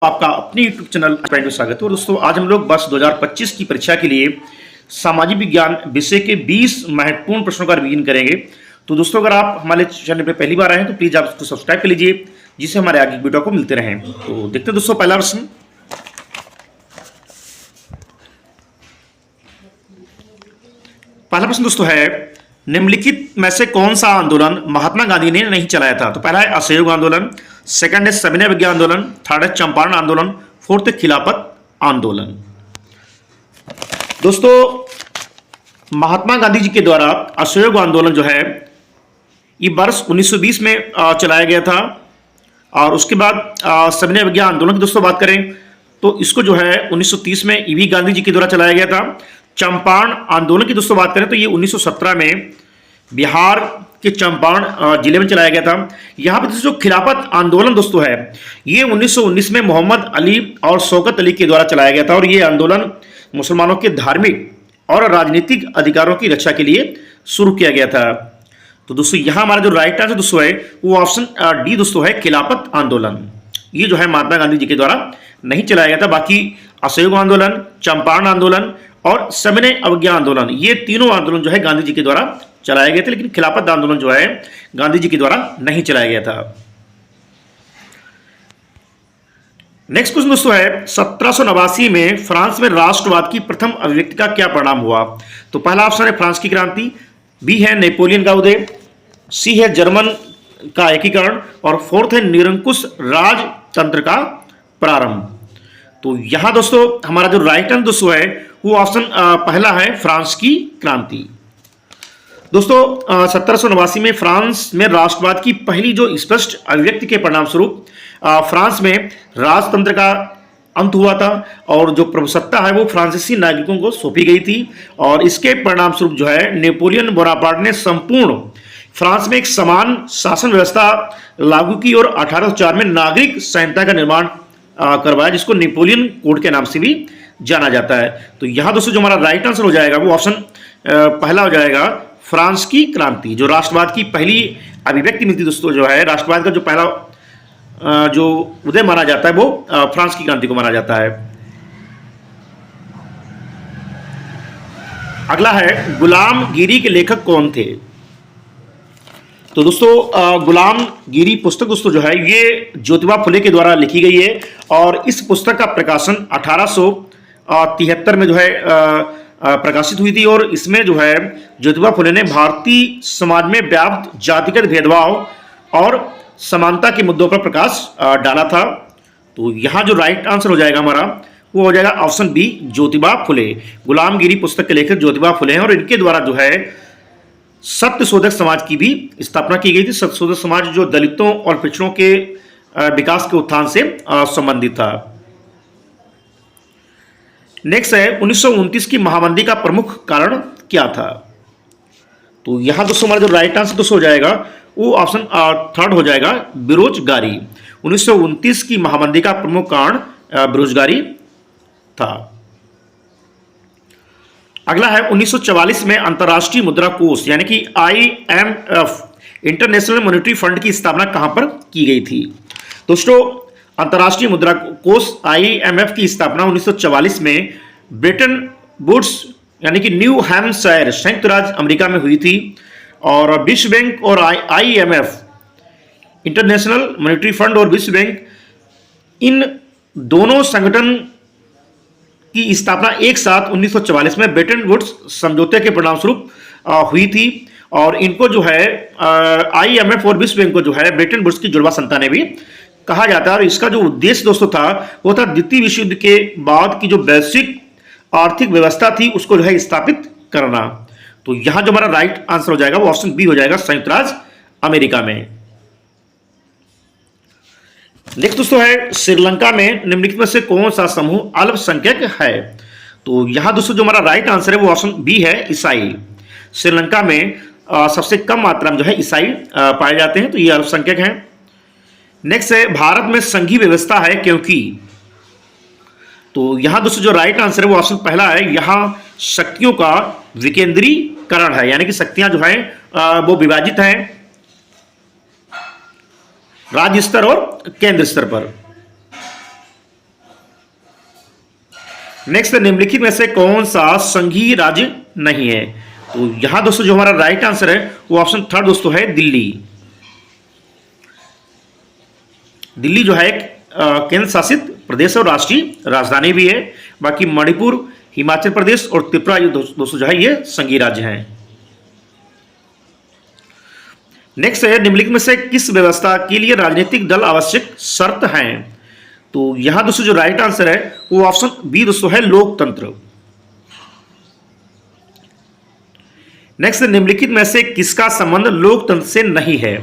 आपका अपने YouTube channel में स्वागत है। और दोस्तों आज हम लोग वर्ष 2025 की परीक्षा के लिए सामाजिक विज्ञान विषय के 20 महत्वपूर्ण प्रश्नों का रिवीजन करेंगे। तो दोस्तों अगर आप हमारे चैनल पे पहली बार आए हैं तो प्लीज़ आप इसको सब्सक्राइब कर लीजिए, जिससे हमारे आगे की वीडियो को मिलते रहें। तो देखते हैं दोस्तों पहला प्रश्न। दोस्तों है, निम्नलिखित में से कौन सा आंदोलन महात्मा गांधी ने नहीं चलाया था? तो पहला है असहयोग आंदोलन, सेकंड है सविनय अवज्ञा आंदोलन, थर्ड है चंपारण आंदोलन, फोर्थ है खिलाफत आंदोलन। दोस्तों महात्मा गांधी जी के द्वारा असहयोग आंदोलन जो है ये वर्ष 1920 में चलाया गया था। और उसके बाद सविनय अवज्ञा आंदोलन की दोस्तों बात करें तो इसको जो है 1930 में ईवी गांधी जी के द्वारा चलाया गया था। चंपारण आंदोलन की दोस्तों बात करें तो ये 1917 में बिहार के चंपारण जिले में चलाया गया था। यहाँ पे जो खिलाफत आंदोलन दोस्तों है ये 1919 में मोहम्मद अली और शौकत अली के द्वारा चलाया गया था। और ये आंदोलन मुसलमानों के धार्मिक और राजनीतिक अधिकारों की रक्षा के लिए शुरू किया गया था। तो दोस्तों यहाँ हमारा जो राइट आंसर दोस्तों है वो ऑप्शन डी दोस्तों है, खिलाफत आंदोलन। ये जो है महात्मा गांधी जी के द्वारा नहीं चलाया गया था। बाकी असहयोग आंदोलन, चंपारण आंदोलन और सविनय अवज्ञा आंदोलन, ये तीनों आंदोलन जो है गांधी जी के द्वारा चलाए गए थे, लेकिन खिलाफत आंदोलन जो है गांधी जी के द्वारा नहीं चलाया गया था। नेक्स्ट क्वेश्चन दोस्तों है, 1789 में फ्रांस में राष्ट्रवाद की प्रथम अभिव्यक्ति का क्या परिणाम हुआ? तो पहला ऑप्शन है फ्रांस की क्रांति, बी है नेपोलियन का उदय, सी है जर्मन का एकीकरण और फोर्थ है निरंकुश राजतंत्र का प्रारंभ। तो यहां दोस्तों हमारा जो राइट आंसर दोस्तों है वो ऑप्शन पहला है फ्रांस की क्रांति। दोस्तों 1789 में फ्रांस में राष्ट्रवाद की पहली जो स्पष्ट अभिव्यक्ति के परिणाम स्वरूप फ्रांस में राजतंत्र का अंत हुआ था और जो प्रभुसत्ता है वो फ्रांसीसी नागरिकों को सौंपी गई थी। और इसके परिणाम स्वरूप जो है नेपोलियन बोनापार्ट ने संपूर्ण फ्रांस में एक समान शासन व्यवस्था लागू की और 1804 में नागरिक संहिता का निर्माण करवाया, जिसको नेपोलियन कोड के नाम से भी जाना जाता है। तो यहां दोस्तों जो हमारा राइट आंसर हो जाएगा वो ऑप्शन पहला हो जाएगा, फ्रांस की क्रांति। जो राष्ट्रवाद की पहली अभिव्यक्ति मिलती दोस्तों जो है, राष्ट्रवाद का जो पहला जो उदय माना जाता है वो फ्रांस की क्रांति को माना जाता है। अगला है, गुलामगिरी के लेखक कौन थे? तो दोस्तों गुलामगिरी पुस्तक दोस्तों जो है ये ज्योतिबा फुले के द्वारा लिखी गई है और इस पुस्तक का प्रकाशन 1873 में जो है प्रकाशित हुई थी। और इसमें जो है ज्योतिबा फुले ने भारतीय समाज में व्याप्त जातिगत भेदभाव और समानता के मुद्दों पर प्रकाश डाला था। तो यहाँ जो राइट आंसर हो जाएगा हमारा वो हो जाएगा ऑप्शन बी, ज्योतिबा फुले। गुलामगिरी पुस्तक के लेखक ज्योतिबा फुले हैं और इनके द्वारा जो है सत्यशोधक समाज की भी स्थापना की गई थी। सत्यशोधक समाज जो दलितों और पिछड़ों के विकास के उत्थान से संबंधित था। नेक्स्ट है, 1929 की महामंदी का प्रमुख कारण क्या था? तो यहां दोस्तों हमारा जो राइट आंसर दोस्तों हो जाएगा वो ऑप्शन थर्ड हो जाएगा, बेरोजगारी। 1929 की महामंदी का प्रमुख कारण बेरोजगारी था। अगला है, 1944 में अंतर्राष्ट्रीय मुद्रा कोष यानी कि IMF इंटरनेशनल मॉनेटरी फंड की स्थापना कहां पर की गई थी? दोस्तों अंतर्राष्ट्रीय मुद्रा कोष IMF की स्थापना 1944 में ब्रिटेन वुड्स यानी कि न्यू हैम्पशायर संयुक्त राज्य अमेरिका में हुई थी। और विश्व बैंक और IMF इंटरनेशनल मॉनेटरी फंड और विश्व बैंक, इन दोनों संगठन की स्थापना एक साथ 1944 में ब्रिटेन वुड्स समझौते के परिणाम स्वरूप हुई थी। और इनको जो है IMF और विश्व बैंक को जो है ब्रिटेन वुड्स की जुड़वा संतानें भी कहा जाता है। और इसका जो उद्देश्य दोस्तों था वो था द्वितीय विश्व युद्ध के बाद की जो वैश्विक आर्थिक व्यवस्था थी उसको जो है स्थापित करना। तो यहां जो हमारा राइट आंसर हो जाएगा वो ऑप्शन बी हो जाएगा, संयुक्त राज्य अमेरिका में। नेक्स्ट दोस्तों है, श्रीलंका में निम्नलिखित में से कौन सा समूह अल्पसंख्यक है? तो यहां दोस्तों जो हमारा राइट आंसर है वो ऑप्शन बी है, ईसाई। श्रीलंका में सबसे कम मात्रा में जो है ईसाई पाए जाते हैं, तो ये अल्पसंख्यक हैं। नेक्स्ट है, भारत में संघीय व्यवस्था है क्योंकि? तो यहां दोस्तों जो राइट आंसर है वो ऑप्शन पहला है, यहां शक्तियों का विकेंद्रीकरण है, यानी कि शक्तियां जो है वो विभाजित हैं राज्य स्तर और केंद्र स्तर पर। नेक्स्ट, निम्नलिखित में से कौन सा संघीय राज्य नहीं है? तो यहां दोस्तों जो हमारा राइट आंसर है वो ऑप्शन थर्ड दोस्तों है दिल्ली। दिल्ली जो है एक केंद्र शासित प्रदेश और राष्ट्रीय राजधानी भी है। बाकी मणिपुर, हिमाचल प्रदेश और त्रिपुरा ये दोस्तों जो है ये संघीय राज्य हैं। नेक्स्ट है, निम्नलिखित में से किस व्यवस्था के लिए राजनीतिक दल आवश्यक शर्त हैं? तो यहां दोस्तों जो राइट आंसर है वो ऑप्शन बी दोस्तों है लोकतंत्र। नेक्स्ट, निम्नलिखित में से किसका संबंध लोकतंत्र से नहीं है?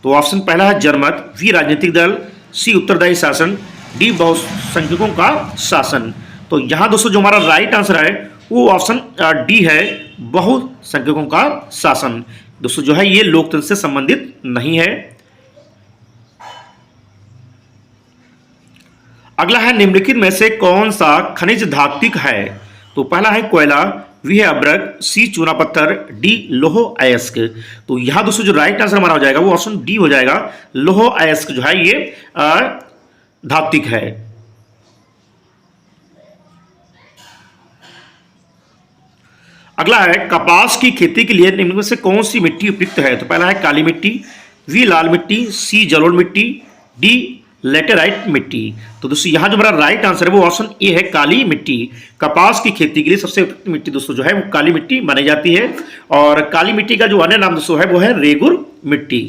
तो ऑप्शन पहला है जनमत, बी राजनीतिक दल, सी उत्तरदायी शासन, डी बहुसंख्यकों का शासन। तो यहां दोस्तों जो हमारा राइट आंसर है वो ऑप्शन डी है बहुसंख्यकों का शासन। दोस्तों जो है ये लोकतंत्र से संबंधित नहीं है। अगला है, निम्नलिखित में से कौन सा खनिज धात्विक है? तो पहला है कोयला, बी है अब्रक, सी चूना पत्थर, डी लोह अयस्क। तो यहां दोस्तों जो राइट आंसर हमारा हो जाएगा वो ऑप्शन डी हो जाएगा, लोह अयस्क जो है ये धात्विक है। अगला है, कपास की खेती के लिए निम्न में से कौन सी मिट्टी उपयुक्त है? तो पहला है काली मिट्टी, बी लाल मिट्टी, सी जलोढ़ मिट्टी, डी लेटेराइट मिट्टी। तो दोस्तों यहां जो हमारा राइट आंसर है वो ऑप्शन ए है काली मिट्टी। कपास की खेती के लिए सबसे उपयुक्त मिट्टी दोस्तों जो है वो काली मिट्टी मानी जाती है। और काली मिट्टी का जो अन्य नाम दोस्तों है वो है रेगुर मिट्टी।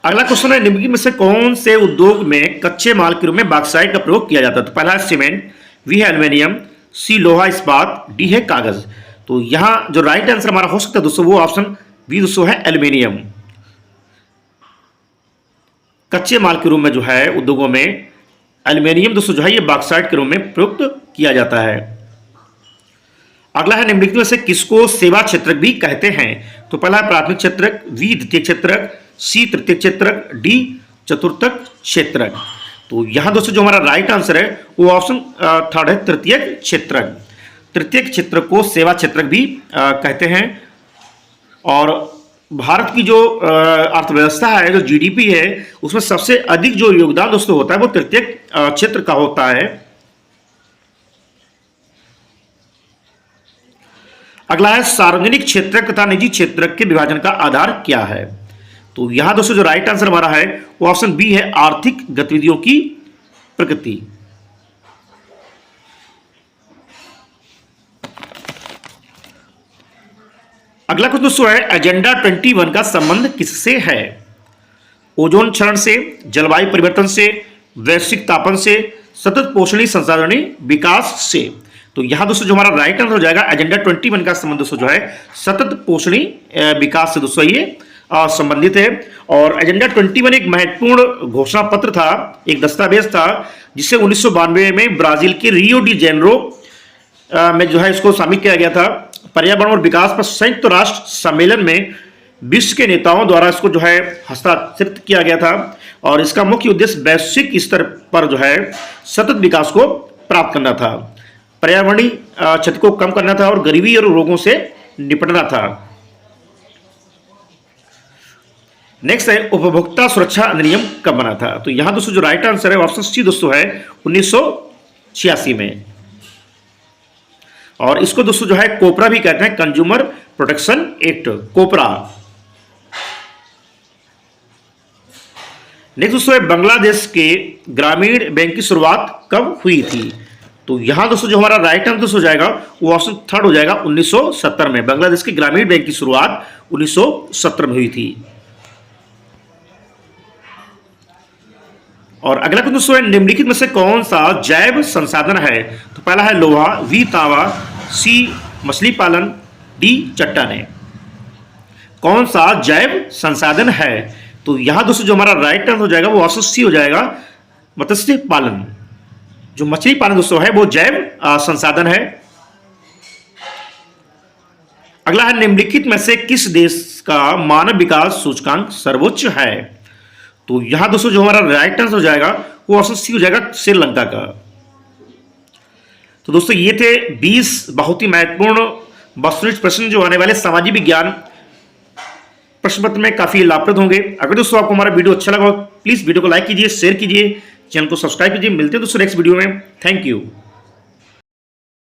अगला क्वेश्चन है, निम्नलिखित में से कौन से उद्योग में कच्चे माल के रूप में बॉक्साइट का प्रयोग किया जाता है? तो पहला है सीमेंट, बी है एल्युमिनियम, सी लोहा इस्पात, डी है कागज। तो यहां जो राइट आंसर हमारा हो सकता है दोस्तों वो ऑप्शन बी दोस्तों है एल्युमिनियम। कच्चे माल के रूप में जो है उद्योगों में एल्युमिनियम दोस्तों जो है ये बॉक्साइट के रूप में प्रयुक्त किया जाता है। अगला है, निम्नलिखित में से किसको सेवा क्षेत्रक भी कहते हैं? तो पहला है प्राथमिक क्षेत्रक, बी द्वितीय क्षेत्रक, सी तृतीय क्षेत्रक, डी चतुर्थक क्षेत्रक। तो यहां दोस्तों जो हमारा राइट आंसर है वो ऑप्शन थर्ड है तृतीय क्षेत्रक। तृतीय क्षेत्र को सेवा क्षेत्रक भी कहते हैं। और भारत की जो अर्थव्यवस्था है, जो जीडीपी है, उसमें सबसे अधिक जो योगदान दोस्तों होता है वो तृतीय क्षेत्र का होता है। अगला है, सार्वजनिक क्षेत्र तथा निजी क्षेत्र के विभाजन का आधार क्या है? तो यहां दोस्तों जो राइट आंसर हमारा है वो ऑप्शन बी है आर्थिक गतिविधियों की प्रकृति। अगला क्वेश्चन दोस्तों है, एजेंडा 21 का संबंध किससे है? ओजोन क्षरण से, जलवायु परिवर्तन से, वैश्विक तापन से, सतत पोषणीय संसाधनीय विकास से। तो यहां दोस्तों जो हमारा राइट आंसर हो जाएगा एजेंडा 21 का संबंध दोस्तों जो है सतत पोषणीय विकास से दोस्तों ये संबंधित है। और एजेंडा 21 एक महत्वपूर्ण घोषणा पत्र था, एक दस्तावेज था जिसे 1992 में ब्राजील के रियो डी जेनेरो में जो है इसको शामिल किया गया था। पर्यावरण और विकास पर संयुक्त राष्ट्र सम्मेलन में विश्व के नेताओं द्वारा इसको जो है हस्ताक्षरित किया गया था। और इसका मुख्य उद्देश्य वैश्विक स्तर पर जो है सतत विकास को प्राप्त करना था, पर्यावरणीय क्षति को कम करना था और गरीबी और रोगों से निपटना था। नेक्स्ट है, उपभोक्ता सुरक्षा अधिनियम कब बना था? तो यहां दोस्तों जो राइट आंसर है ऑप्शन सी दोस्तों है 1986 में। और इसको दोस्तों जो है कोपरा भी कहते हैं, कंज्यूमर प्रोटेक्शन एक्ट, कोपरा। नेक्स्ट दोस्तों है, बांग्लादेश के ग्रामीण बैंक की शुरुआत कब हुई थी? तो यहां दोस्तों जो हमारा राइट आंसर हो जाएगा वो ऑप्शन थर्ड हो जाएगा 1970 में। बांग्लादेश के ग्रामीण बैंक की शुरुआत 1970 में हुई थी। और अगला क्वेश्चन दोस्तों है, निम्नलिखित में से कौन सा जैव संसाधन है? तो पहला है लोहा, बी तांबा, सी मछली पालन, डी चट्टानें। कौन सा जैव संसाधन है? तो यहां दोस्तों जो हमारा राइट आंसर हो जाएगा वो ऑप्शन सी हो जाएगा मत्स्य पालन। जो मछली पालन दोस्तों है वो जैव संसाधन है। अगला है, निम्नलिखित में से किस देश का मानव विकास सूचकांक सर्वोच्च है? तो यहां दोस्तों जो हमारा राइट आंसर हो जाएगा वो ऑप्शन सी हो जाएगा श्रीलंका का। तो दोस्तों ये थे 20 बहुत ही महत्वपूर्ण वस्तुनिष्ठ प्रश्न जो आने वाले सामाजिक विज्ञान प्रश्न पत्र में काफी लाभप्रद होंगे। अगर दोस्तों आपको हमारा वीडियो अच्छा लगा प्लीज वीडियो को लाइक कीजिए, शेयर कीजिए, चैनल को सब्सक्राइब कीजिए। मिलते हैं दोस्तों नेक्स्ट वीडियो में। Thank you.